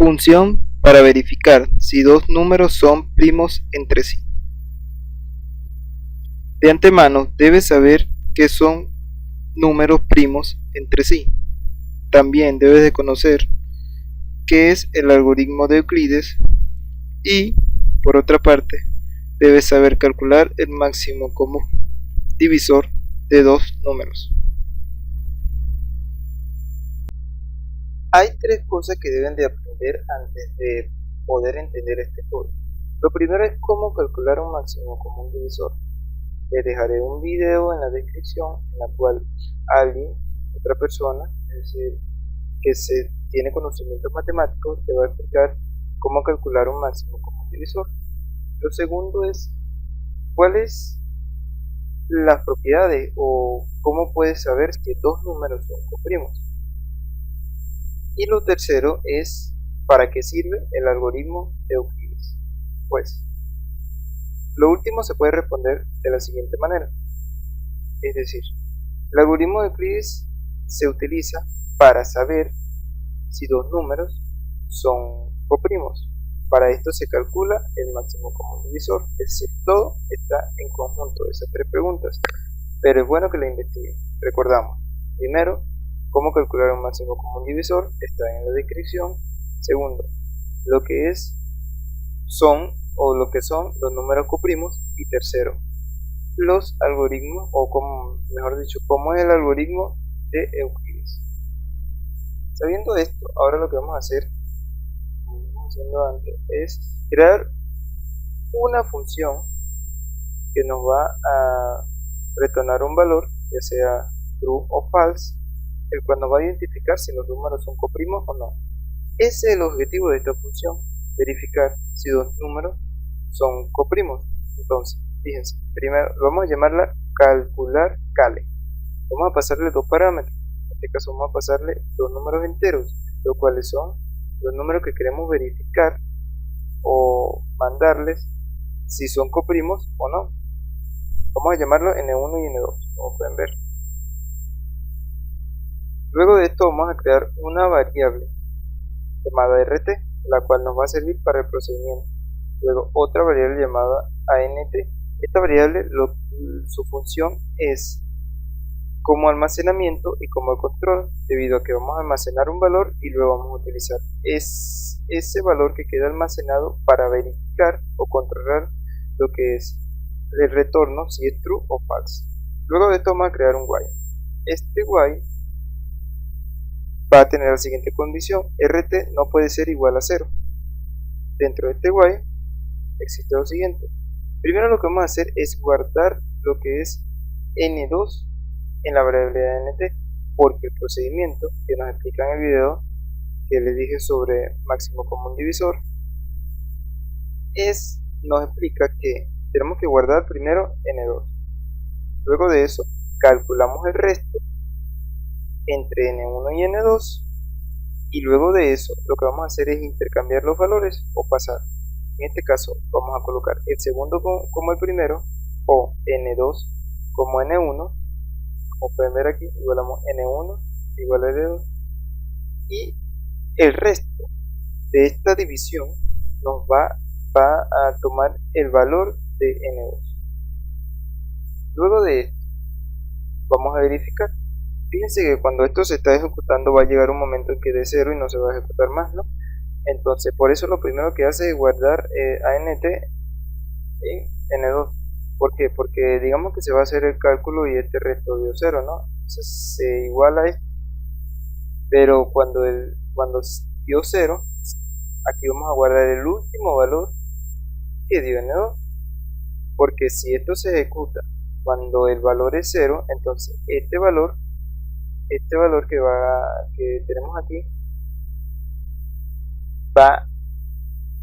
Función para verificar si dos números son primos entre sí. De antemano debes saber qué son números primos entre sí. También debes de conocer qué es el algoritmo de Euclides y, por otra parte, debes saber calcular el máximo común divisor de dos números. Hay tres cosas que deben de aprender antes de poder entender este código. Lo primero es cómo calcular un máximo común divisor. Les dejaré un video en la descripción en la cual alguien, otra persona, es decir, que se tiene conocimientos matemáticos, te va a explicar cómo calcular un máximo común divisor. Lo segundo es cuáles las propiedades o cómo puedes saber que dos números son coprimos. Y lo tercero es para qué sirve el algoritmo de Euclides. Pues, lo último se puede responder de la siguiente manera. Es decir, el algoritmo de Euclides se utiliza para saber si dos números son coprimos. Para esto se calcula el máximo común divisor, es decir, todo está en conjunto de esas tres preguntas, pero es bueno que la investiguen. Recordamos, primero, cómo calcular un máximo común divisor, está en la descripción. Segundo, lo que son los números coprimos. Y tercero, los algoritmos, o como, mejor dicho, cómo es el algoritmo de Euclides. Sabiendo esto, ahora lo que vamos a hacer, como estamos haciendo antes, es crear una función que nos va a retornar un valor, ya sea true o false, el cual nos va a identificar si los números son coprimos o no. Ese es el objetivo de esta función, verificar si dos números son coprimos. Entonces, fíjense, primero vamos a llamarla calcular cale. Vamos a pasarle dos parámetros. En este caso vamos a pasarle dos números enteros, los cuales son los números que queremos verificar o mandarles si son coprimos o no. Vamos a llamarlo n1 y n2, como pueden ver. Luego de esto vamos a crear una variable llamada rt, la cual nos va a servir para el procedimiento. Luego otra variable llamada ant. Esta variable, su función es como almacenamiento y como control, debido a que vamos a almacenar un valor y luego vamos a utilizar ese valor que queda almacenado para verificar o controlar lo que es el retorno, si es true o false. Luego de esto vamos a crear un while. Este while va a tener la siguiente condición: rt no puede ser igual a 0. Dentro de este while existe lo siguiente. Primero lo que vamos a hacer es guardar lo que es n2 en la variable de ant, porque el procedimiento que nos explica en el video que les dije sobre máximo común divisor nos explica que tenemos que guardar primero n2. Luego de eso calculamos el resto entre n1 y n2, y luego de eso lo que vamos a hacer es intercambiar los valores o pasar. En este caso vamos a colocar el segundo como el primero, o n2 como n1, como pueden ver aquí, igualamos n1 igual a n2, y el resto de esta división nos va a tomar el valor de n2. Luego de esto vamos a verificar. Fíjense que cuando esto se está ejecutando va a llegar un momento en que dé 0 y no se va a ejecutar más, ¿no? Entonces por eso lo primero que hace es guardar ant en n2. ¿Por qué? Porque digamos que se va a hacer el cálculo y este resto dio 0, ¿no? Entonces se iguala esto. Pero cuando dio 0, aquí vamos a guardar el último valor que dio n2. Porque si esto se ejecuta cuando el valor es 0, entonces este valor que tenemos aquí va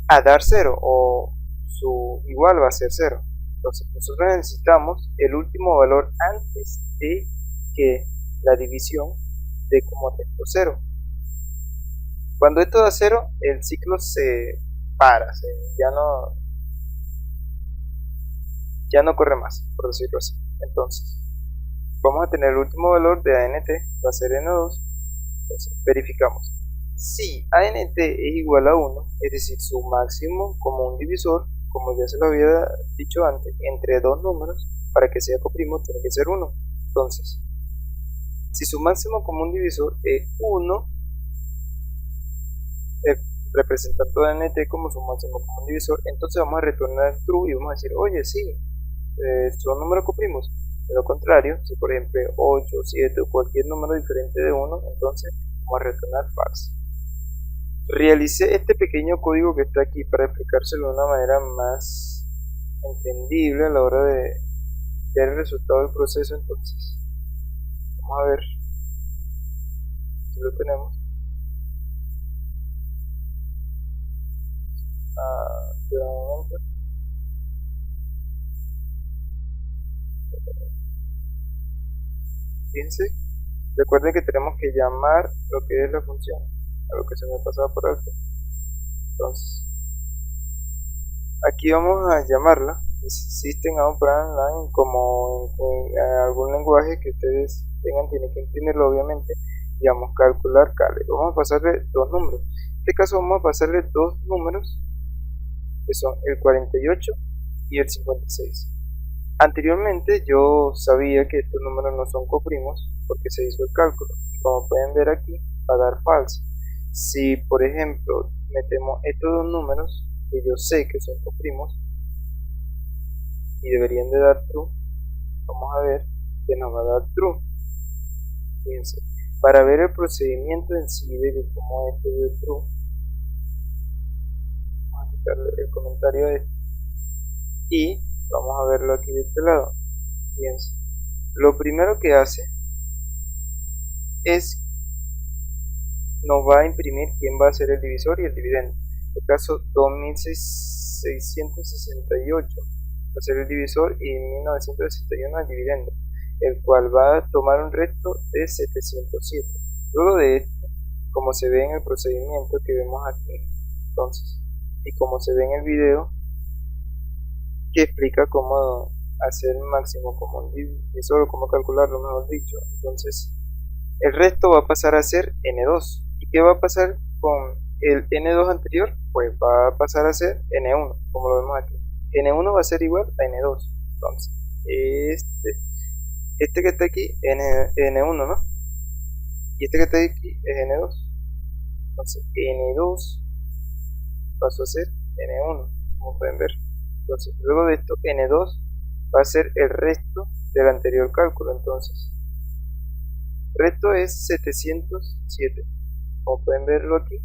a dar 0, o su igual va a ser 0. Entonces nosotros necesitamos el último valor antes de que la división dé como texto 0. Cuando esto da 0, el ciclo se para, ya no corre más, por decirlo así. Entonces vamos a tener el último valor de ant, va a ser n2. Entonces verificamos Si ANT es igual a 1, es decir, su máximo común divisor, como ya se lo había dicho antes, entre dos números, para que sea coprimo tiene que ser 1. Entonces, si su máximo común divisor es 1, representando a ANT como su máximo común divisor, entonces vamos a retornar true y vamos a decir, oye, sí, son números coprimos. De lo contrario, si por ejemplo 8, 7 o cualquier número diferente de 1, entonces vamos a retornar false. Realicé este pequeño código que está aquí para explicárselo de una manera más entendible a la hora de ver el resultado del proceso. Entonces, vamos a ver, aquí lo tenemos. Espera un momento. Fíjense, recuerden que tenemos que llamar lo que es la función, a lo que se me pasaba por alto. Entonces, aquí vamos a llamarla System Out Brand Line, como en algún lenguaje que ustedes tengan, tienen que imprimirlo obviamente, y vamos a calcular cale. Vamos a pasarle dos números. En este caso vamos a pasarle dos números que son el 48 y el 56. Anteriormente yo sabía que estos números no son coprimos porque se hizo el cálculo, y como pueden ver aquí va a dar false. Si por ejemplo metemos estos dos números que yo sé que son coprimos y deberían de dar true, vamos a ver que nos va a dar true. Fíjense, para ver el procedimiento en sí de cómo esto dio true, vamos a quitarle el comentario a esto y vamos a verlo aquí de este lado. Fíjense, lo primero que hace es nos va a imprimir quién va a ser el divisor y el dividendo. En este caso 2668 va a ser el divisor y 1961 el dividendo, el cual va a tomar un resto de 707. Luego de esto, como se ve en el procedimiento que vemos aquí, entonces, y como se ve en el video que explica cómo hacer máximo común divisor o cómo calcularlo, mejor dicho, entonces el resto va a pasar a ser N2. ¿Y qué va a pasar con el N2 anterior? Pues va a pasar a ser N1, como lo vemos aquí. N1 va a ser igual a N2. Entonces, este que está aquí, N1, ¿no? Y este que está aquí es N2. Entonces, N2 pasó a ser N1, como pueden ver. Entonces, luego de esto, N2 va a ser el resto del anterior cálculo. Entonces, resto es 707. Como pueden verlo aquí,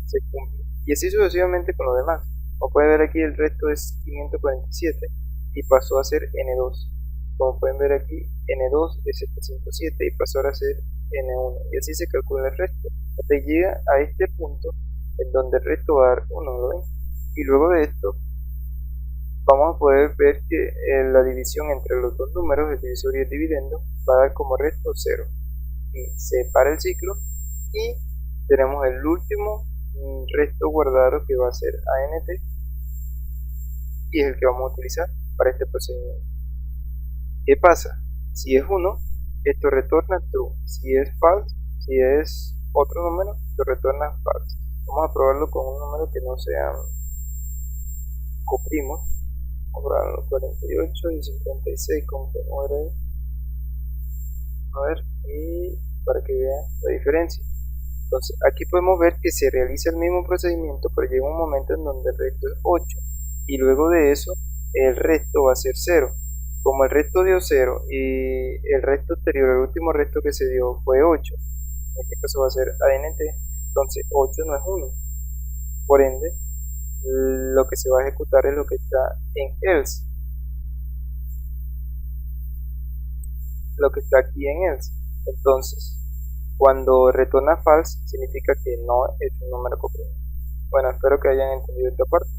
se cumple. Y así sucesivamente con lo demás. Como pueden ver aquí, el resto es 547 y pasó a ser N2. Como pueden ver aquí, N2 es 707 y pasó a ser N1. Y así se calcula el resto. Hasta llega a este punto en donde el resto va a dar 1, ¿lo ven? Y luego de esto, vamos a poder ver que la división entre los dos números, el divisor y el dividendo, va a dar como resto 0. Y se para el ciclo y tenemos el último resto guardado que va a ser ANT y es el que vamos a utilizar para este procedimiento. ¿Qué pasa? Si es 1, esto retorna true. Si es false, si es otro número, esto retorna false. Vamos a probarlo con un número que no sea coprimos. Vamos a probarlo 48 y 56 como podemos ver ahí. A ver, y para que vean la diferencia. Entonces aquí podemos ver que se realiza el mismo procedimiento, pero llega un momento en donde el resto es 8 y luego de eso el resto va a ser 0. Como el resto dio 0 y el resto anterior, el último resto que se dio fue 8, en este caso va a ser ANT, entonces 8 no es 1. Por ende, lo que se va a ejecutar es lo que está en else, lo que está aquí en else. Entonces, cuando retorna false, significa que no es un número coprimo. Bueno, espero que hayan entendido esta parte.